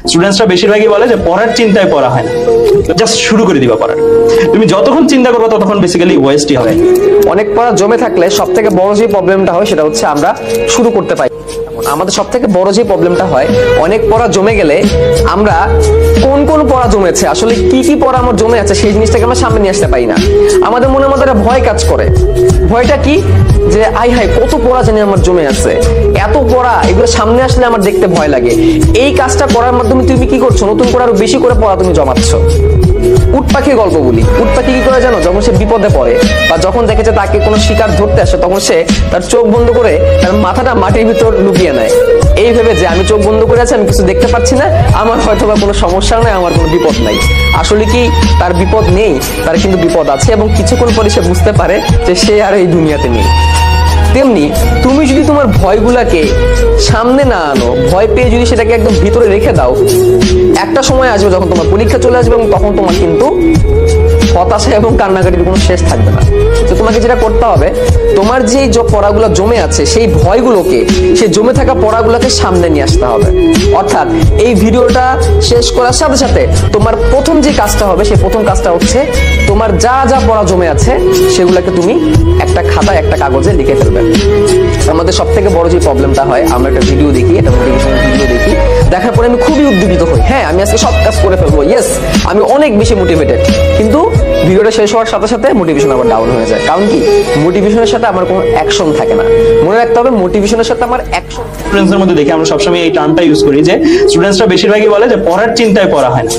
স্টুডেন্টসরা বেশিরভাগই বলে যে পড়ার চিন্তায় পড়া হয় না, জাস্ট শুরু করে দিবা পড়ার। তুমি যতক্ষণ চিন্তা করবে ততক্ষণ বেসিক্যালি ওয়েস্টই হবে। অনেক পড়া জমে থাকলে সব থেকে বড় যে প্রবলেমটা হয় সেটা হচ্ছে আমরা শুরু করতে পারি। আমাদের সব থেকে বড় যে প্রবলেমটা হয়, অনেক পড়া জমে গেলে আমরা কোন কোন পড়া জমেছে, আসলে কি কি পড়া আমার জমে আছে সেই জিনিসটাকে আমরা সামনে নিয়ে আসতে পারি না। আমাদের মনের মধ্যে একটা ভয় কাজ করে। ভয়টা কি? যে আই হাই কত পড়া জানি আমার জমে আছে, এত পড়া, এগুলো সামনে আসলে আমার দেখতে ভয় লাগে। এই কাজটা করার মাধ্যমে তুমি কি করছো? নতুন করে আরো বেশি করে পড়া তুমি জমাচ্ছ। উট পাখির গল্প বলি। উট পাখি কি করে জানো? যখন সে বিপদে পড়ে বা যখন দেখে যে তাকে কোনো শিকার ধরতে আসে, তখন সে তার চোখ বন্ধ করে তার মাথাটা মাটির ভিতর লুকিয়ে নেয়, এই ভেবে যে আমি চোখ বন্ধ করে আছি, আমি কিছু দেখতে পাচ্ছি না, আমার হয়তো বা কোনো সমস্যা নাই, আমার কোনো বিপদ নাই। আসলে কি তার বিপদ নেই? তার কিন্তু বিপদ আছে, এবং কিছুক্ষণ পরে সে বুঝতে পারে যে সে আর এই দুনিয়াতে নেই। তেমনি তুমি যদি তোমার ভয়গুলাকে সামনে না আনো, ভয় পেয়ে যদি সেটাকে একদম ভিতরে রেখে দাও, একটা সময় আসবে যখন তোমার পরীক্ষা চলে আসবে এবং তখন তোমার কিন্তু হতাশা এবং কান্নাকাটির কোনো শেষ থাকবে না। তো তোমাকে যেটা করতে হবে, তোমার যে পড়াগুলো জমে আছে সেই ভয়গুলোকে, সেই জমে থাকা পড়াগুলোকে সামনে নিয়ে আসতে হবে। অর্থাৎ এই ভিডিওটা শেষ করার সাথে সাথে তোমার প্রথম যে কাজটা হবে, সেই প্রথম কাজটা হচ্ছে তোমার যা যা পড়া জমে আছে সেগুলোকে তুমি একটা খাতায় একটা কাগজে লিখে ফেলবে। আমাদের সব থেকে বড় যে প্রবলেমটা হয়, আমরা একটা ভিডিও দেখি, একটা মোটিভেশনাল ভিডিও দেখি, দেখার পরে আমি খুবই উদ্দীপিত হই, হ্যাঁ আমি আজকে সব কাজ করে ফেলবো, ইয়েস আমি অনেক বেশি মোটিভেটেড, কিন্তু ভিডিওটা শেষ হওয়ার সাথে সাথে মোটিভেশন আবার ডাউন হয়ে যায়। কারণ কি? মোটিভেশনের সাথে আমার কোনো অ্যাকশন থাকে না। মনে রাখতে হবে, মোটিভেশনের সাথে আমার অ্যাকশন। স্টুডেন্টসদের মধ্যে দেখি আমরা সবসময় এই টার্মটা ইউজ করি যে স্টুডেন্টসরা বেশিরভাগই বলে যে পড়ার চিন্তায় পড়া হয় না।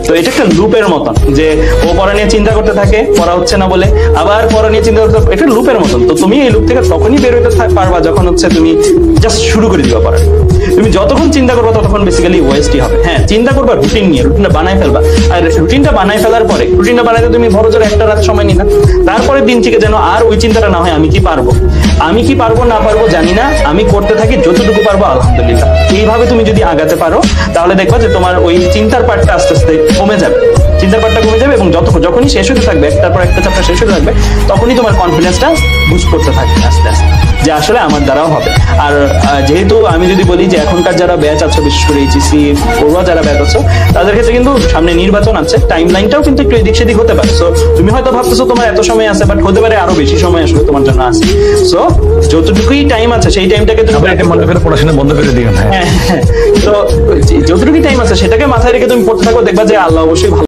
তো এটা একটা লুপের মতন, যে ও পড়া নিয়ে চিন্তা করতে থাকে, পড়া হচ্ছে না বলে, আবার পড়া নিয়ে চিন্তা করতে, এটা লুপের মতন। তো তুমি এই লুপ থেকে তখনই বের হইতে পারবা যখন হচ্ছে তুমি জাস্ট শুরু করে দিবা পড়া। তুমি যতক্ষণ চিন্তা করবে ততক্ষণ বেসিক্যালি ওয়েস্টই হবে। হ্যাঁ, চিন্তা করবা রুটিন নিয়ে, রুটিনটা বানাই ফেলবা। আর রুটিনটা বানাই ফেলার পরে, রুটিনটা বানাইতে তুমি বড় জোর একটা রাত সময় নিলা, তারপরে দিন থেকে যেন আর ওই চিন্তাটা না হয় আমি কি পারবো না পারবো জানি না, আমি করতে থাকি যতটুকু পারবো আলহামদুলিল্লাহ। এইভাবে তুমি যদি আগাতে পারো তাহলে দেখবা যে তোমার ওই চিন্তার পার্টটা আস্তে আস্তে কমে যাবে, এবং যখনই শেষ হতে থাকবে, একটার পর একটা চ্যাপ্টার শেষ হতে থাকবে, তখনই তোমার কনফিডেন্সটা বুস্ট করতে থাকবে আস্তে আস্তে, যে আসলে আমার দ্বারাও হবে। আর যেহেতু আমি যদি বলি যে এখনকার যারা ব্যাচ আছো, বিশেষ করে এইচএসসি পড়ুয়া যারা ব্যাচ আছো, তাদের ক্ষেত্রে কিন্তু সামনে নির্বাচন আছে, টাইম লাইনটাও কিন্তু একটু এদিক সেদিক হতে পারে। সো তুমি হয়তো ভাবতেছো তোমার এত সময় আছে, বাট হতে পারে আরো বেশি সময় আসলে তোমার জন্য আছে। সো যতটুকুই টাইম আছে সেই টাইমটাকে মনে করে পড়াশোনা বন্ধ করে দিও না। তো যতটুকুই টাইম আছে সেটাকে মাথায় রেখে তুমি পড়তে থাকো, দেখবা যে আল্লাহ অবশ্যই ভালো